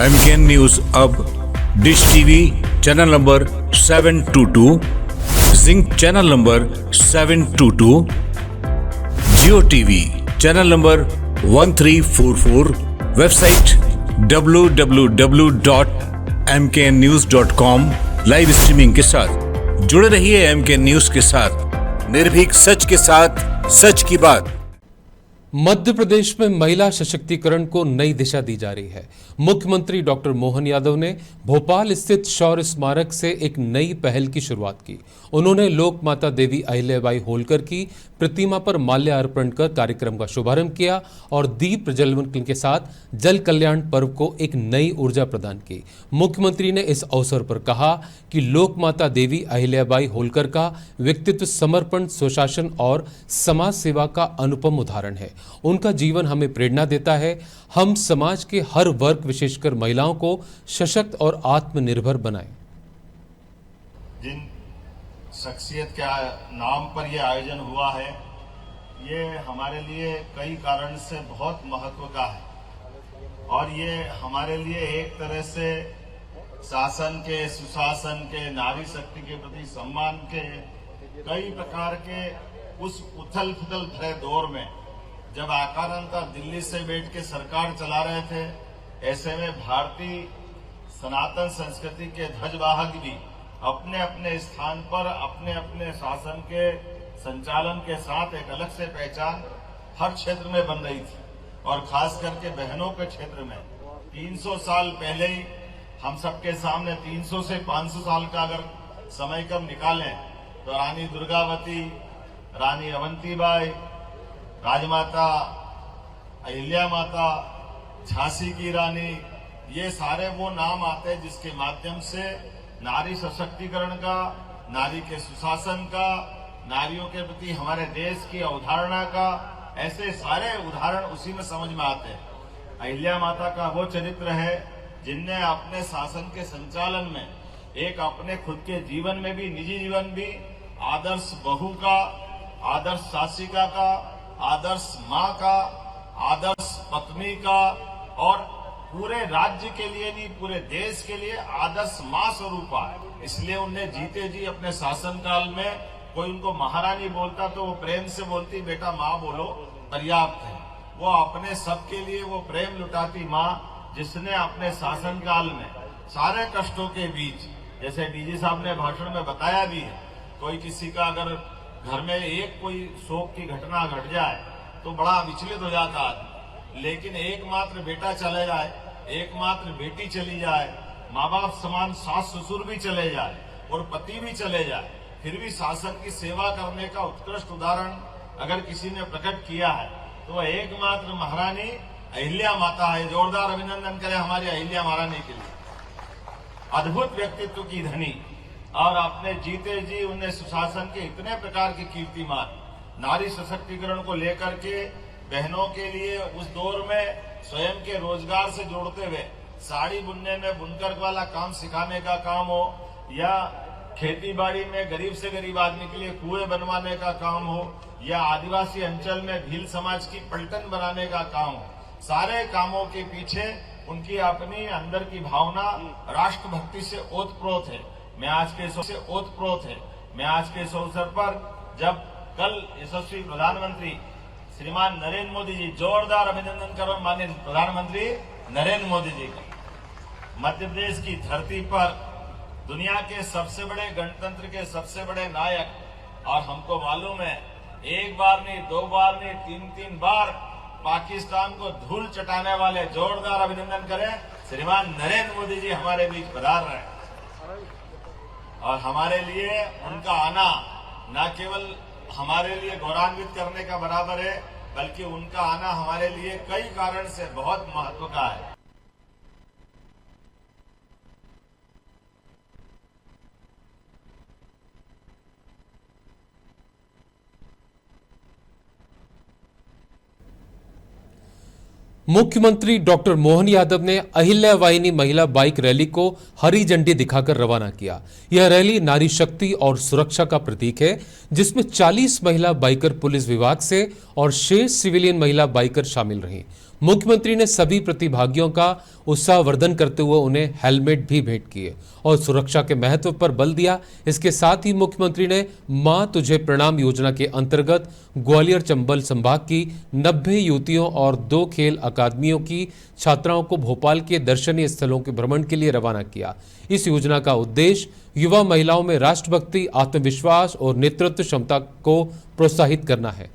MKN news अब Dish TV channel number 722, Zing channel number 722, Jio TV channel number 1344, website www.mknnews.com live streaming के साथ जुड़े रहिए MKN news के साथ, निर्भीक सच के साथ, सच की बात। मध्य प्रदेश में महिला सशक्तिकरण को नई दिशा दी जा रही है। मुख्यमंत्री डॉक्टर मोहन यादव ने भोपाल स्थित शौर्य स्मारक से एक नई पहल की शुरुआत की। उन्होंने लोक माता देवी अहिल्याबाई होलकर की प्रतिमा पर माल्यार्पण कर कार्यक्रम का शुभारंभ किया और दीप प्रज्वलन के साथ जल कल्याण पर्व को एक नई ऊर्जा प्रदान की। मुख्यमंत्री ने इस अवसर पर कहा कि लोक माता देवी अहिल्याबाई होलकर का व्यक्तित्व समर्पण, सुशासन और समाज सेवा का अनुपम उदाहरण है। उनका जीवन हमें प्रेरणा देता है। हम समाज के हर वर्ग, विशेषकर महिलाओं को सशक्त और आत्मनिर्भर बनाएं। जिन शख्सियत के नाम पर यह आयोजन हुआ है, ये हमारे लिए कई कारण से बहुत महत्व का है और ये हमारे लिए एक तरह से शासन के, सुशासन के, नारी शक्ति के प्रति सम्मान के कई प्रकार के उस उथल पुथल भरे दौर में जब आकारांता दिल्ली से बैठ के सरकार चला रहे थे, ऐसे में भारतीय सनातन संस्कृति के ध्वजवाहक भी अपने अपने स्थान पर अपने अपने शासन के संचालन के साथ एक अलग से पहचान हर क्षेत्र में बन रही थी और खास करके बहनों के क्षेत्र में 300 साल पहले ही हम सबके सामने 300 से 500 साल का अगर समय कब निकालें तो रानी दुर्गावती, रानी अवंतीबाई, राजमाता अहिल्या माता, झांसी की रानी, ये सारे वो नाम आते हैं जिसके माध्यम से नारी सशक्तिकरण का, नारी के सुशासन का, नारियों के प्रति हमारे देश की अवधारणा का, ऐसे सारे उदाहरण उसी में समझ में आते हैं। अहिल्या माता का वो चरित्र है जिनने अपने शासन के संचालन में एक अपने खुद के जीवन में भी, निजी जीवन भी आदर्श बहू का, आदर्श शासिका का, आदर्श माँ का, आदर्श पत्नी का और पूरे राज्य के लिए नहीं, पूरे देश के लिए आदर्श माँ स्वरूपा है। इसलिए उन्हें जीते जी अपने शासन काल में कोई उनको महारानी बोलता तो वो प्रेम से बोलती, बेटा माँ बोलो, पर्याप्त है। वो अपने सबके लिए वो प्रेम लुटाती माँ, जिसने अपने शासन काल में सारे कष्टों के बीच, जैसे डीजी साहब ने भाषण में बताया भी है, कोई किसी का अगर घर में एक कोई शोक की घटना घट जाए तो बड़ा विचलित हो जाता आदमी, लेकिन एकमात्र बेटा चले जाए, एकमात्र बेटी चली जाए, माँ बाप समान सास ससुर भी चले जाए और पति भी चले जाए, फिर भी शासन की सेवा करने का उत्कृष्ट उदाहरण अगर किसी ने प्रकट किया है तो वह एकमात्र महारानी अहिल्या माता है। जोरदार अभिनंदन करें हमारी अहिल्या महारानी के लिए। अद्भुत व्यक्तित्व की धनी और अपने जीते जी उन्हें सुशासन के इतने प्रकार के कीर्तिमान, नारी सशक्तिकरण को लेकर के बहनों के लिए उस दौर में स्वयं के रोजगार से जोड़ते हुए साड़ी बुनने में बुनकर वाला काम सिखाने का काम हो या खेती बाड़ी में गरीब से गरीब आदमी के लिए कुएं बनवाने का काम हो या आदिवासी अंचल में भील समाज की पलटन बनाने का काम हो, सारे कामों के पीछे उनकी अपनी अंदर की भावना राष्ट्रभक्ति से ओतप्रोत है। मैं आज के इस अवसर पर जब कल यशस्वी प्रधानमंत्री श्रीमान नरेंद्र मोदी जी, जोरदार अभिनंदन करो माननीय प्रधानमंत्री नरेंद्र मोदी जी का, मध्य प्रदेश की धरती पर दुनिया के सबसे बड़े गणतंत्र के सबसे बड़े नायक, और हमको मालूम है एक बार नहीं, दो बार नहीं, तीन बार पाकिस्तान को धूल चटाने वाले, जोरदार अभिनंदन करें, श्रीमान नरेंद्र मोदी जी हमारे बीच पधार रहे हैं। और हमारे लिए उनका आना न केवल हमारे लिए गौरवान्वित करने का बराबर है, बल्कि उनका आना हमारे लिए कई कारण से बहुत महत्व का है। मुख्यमंत्री डॉक्टर मोहन यादव ने अहिल्या वाहिनी महिला बाइक रैली को हरी झंडी दिखाकर रवाना किया। यह रैली नारी शक्ति और सुरक्षा का प्रतीक है, जिसमें 40 महिला बाइकर पुलिस विभाग से और शेष सिविलियन महिला बाइकर शामिल रहीं। मुख्यमंत्री ने सभी प्रतिभागियों का उत्साहवर्धन करते हुए उन्हें हेलमेट भी भेंट किए और सुरक्षा के महत्व पर बल दिया। इसके साथ ही मुख्यमंत्री ने मां तुझे प्रणाम योजना के अंतर्गत ग्वालियर चंबल संभाग की 90 युवतियों और 2 खेल अकादमियों की छात्राओं को भोपाल के दर्शनीय स्थलों के भ्रमण के लिए रवाना किया। इस योजना का उद्देश्य युवा महिलाओं में राष्ट्रभक्ति, आत्मविश्वास और नेतृत्व क्षमता को प्रोत्साहित करना है।